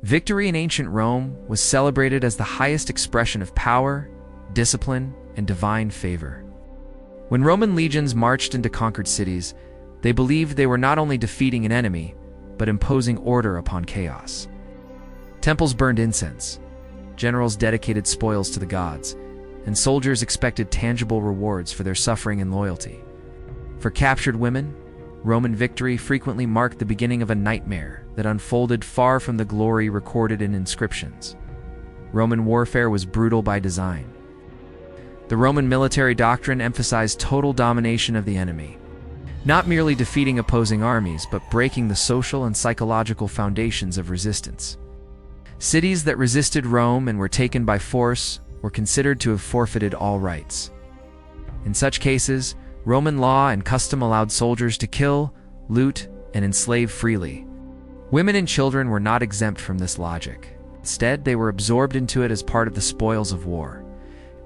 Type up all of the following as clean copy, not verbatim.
Victory in ancient Rome was celebrated as the highest expression of power, discipline, and divine favor. When Roman legions marched into conquered cities, they believed they were not only defeating an enemy, but imposing order upon chaos. Temples burned incense, generals dedicated spoils to the gods, and soldiers expected tangible rewards for their suffering and loyalty. For captured women, Roman victory frequently marked the beginning of a nightmare that unfolded far from the glory recorded in inscriptions. Roman warfare was brutal by design. The Roman military doctrine emphasized total domination of the enemy, not merely defeating opposing armies, but breaking the social and psychological foundations of resistance. Cities that resisted Rome and were taken by force were considered to have forfeited all rights. In such cases, Roman law and custom allowed soldiers to kill, loot, and enslave freely. Women and children were not exempt from this logic. Instead, they were absorbed into it as part of the spoils of war.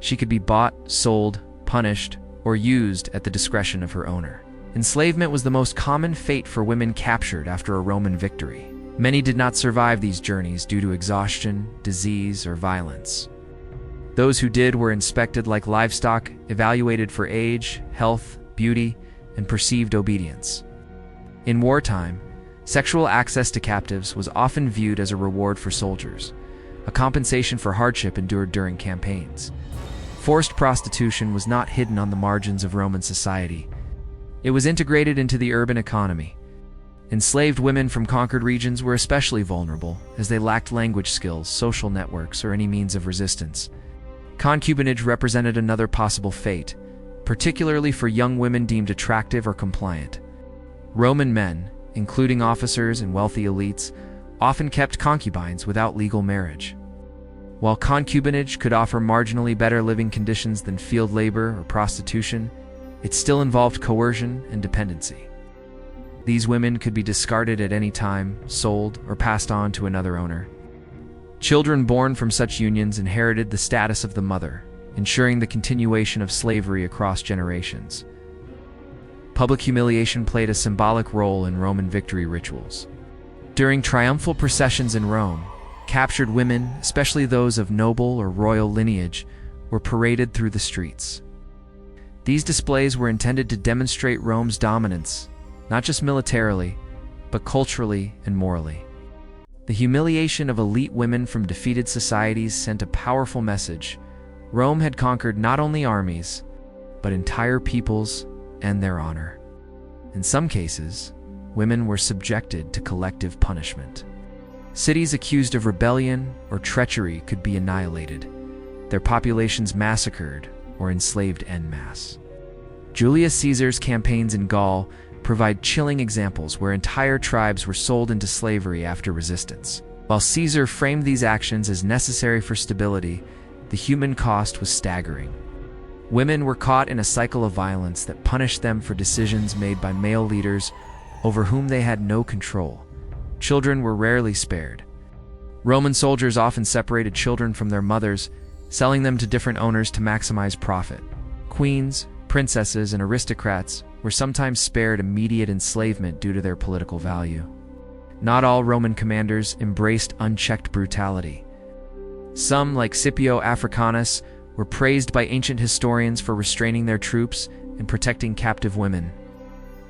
She could be bought, sold, punished, or used at the discretion of her owner. Enslavement was the most common fate for women captured after a Roman victory. Many did not survive these journeys due to exhaustion, disease, or violence. Those who did were inspected like livestock, evaluated for age, health, beauty, and perceived obedience. In wartime, sexual access to captives was often viewed as a reward for soldiers, a compensation for hardship endured during campaigns. Forced prostitution was not hidden on the margins of Roman society. It was integrated into the urban economy. Enslaved women from conquered regions were especially vulnerable, as they lacked language skills, social networks, or any means of resistance. Concubinage represented another possible fate, particularly for young women deemed attractive or compliant. Roman men, including officers and wealthy elites, often kept concubines without legal marriage. While concubinage could offer marginally better living conditions than field labor or prostitution, it still involved coercion and dependency. These women could be discarded at any time, sold, or passed on to another owner. Children born from such unions inherited the status of the mother, ensuring the continuation of slavery across generations. Public humiliation played a symbolic role in Roman victory rituals. During triumphal processions in Rome, captured women, especially those of noble or royal lineage, were paraded through the streets. These displays were intended to demonstrate Rome's dominance, not just militarily, but culturally and morally. The humiliation of elite women from defeated societies sent a powerful message. Rome had conquered not only armies, but entire peoples and their honor. In some cases, women were subjected to collective punishment. Cities accused of rebellion or treachery could be annihilated, their populations massacred or enslaved en masse. Julius Caesar's campaigns in Gaul provide chilling examples where entire tribes were sold into slavery after resistance. While Caesar framed these actions as necessary for stability, the human cost was staggering. Women were caught in a cycle of violence that punished them for decisions made by male leaders over whom they had no control. Children were rarely spared. Roman soldiers often separated children from their mothers, selling them to different owners to maximize profit. Queens, princesses, and aristocrats were sometimes spared immediate enslavement due to their political value. Not all Roman commanders embraced unchecked brutality. Some, like Scipio Africanus, were praised by ancient historians for restraining their troops and protecting captive women.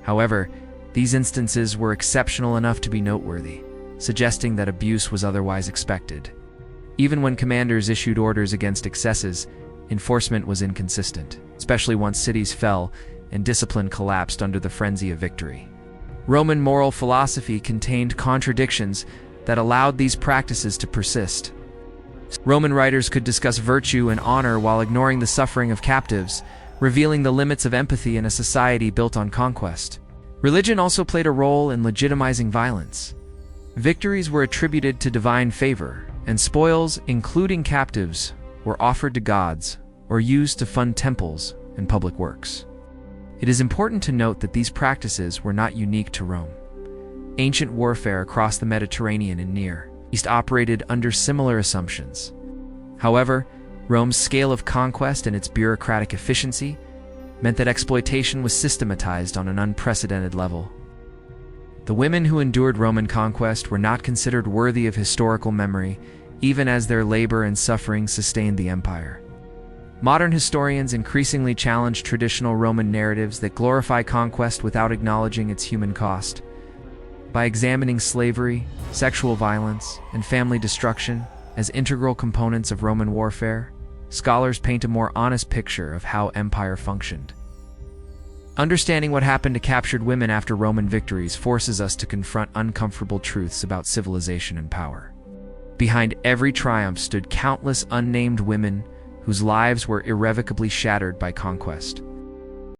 However, these instances were exceptional enough to be noteworthy, suggesting that abuse was otherwise expected. Even when commanders issued orders against excesses, enforcement was inconsistent, especially once cities fell and discipline collapsed under the frenzy of victory. Roman moral philosophy contained contradictions that allowed these practices to persist. Roman writers could discuss virtue and honor while ignoring the suffering of captives, revealing the limits of empathy in a society built on conquest. Religion also played a role in legitimizing violence. Victories were attributed to divine favor, and spoils, including captives, were offered to gods or used to fund temples and public works. It is important to note that these practices were not unique to Rome. Ancient warfare across the Mediterranean and Near East operated under similar assumptions. However, Rome's scale of conquest and its bureaucratic efficiency meant that exploitation was systematized on an unprecedented level. The women who endured Roman conquest were not considered worthy of historical memory, even as their labor and suffering sustained the empire. Modern historians increasingly challenge traditional Roman narratives that glorify conquest without acknowledging its human cost. By examining slavery, sexual violence, and family destruction as integral components of Roman warfare, scholars paint a more honest picture of how empire functioned. Understanding what happened to captured women after Roman victories forces us to confront uncomfortable truths about civilization and power. Behind every triumph stood countless unnamed women whose lives were irrevocably shattered by conquest.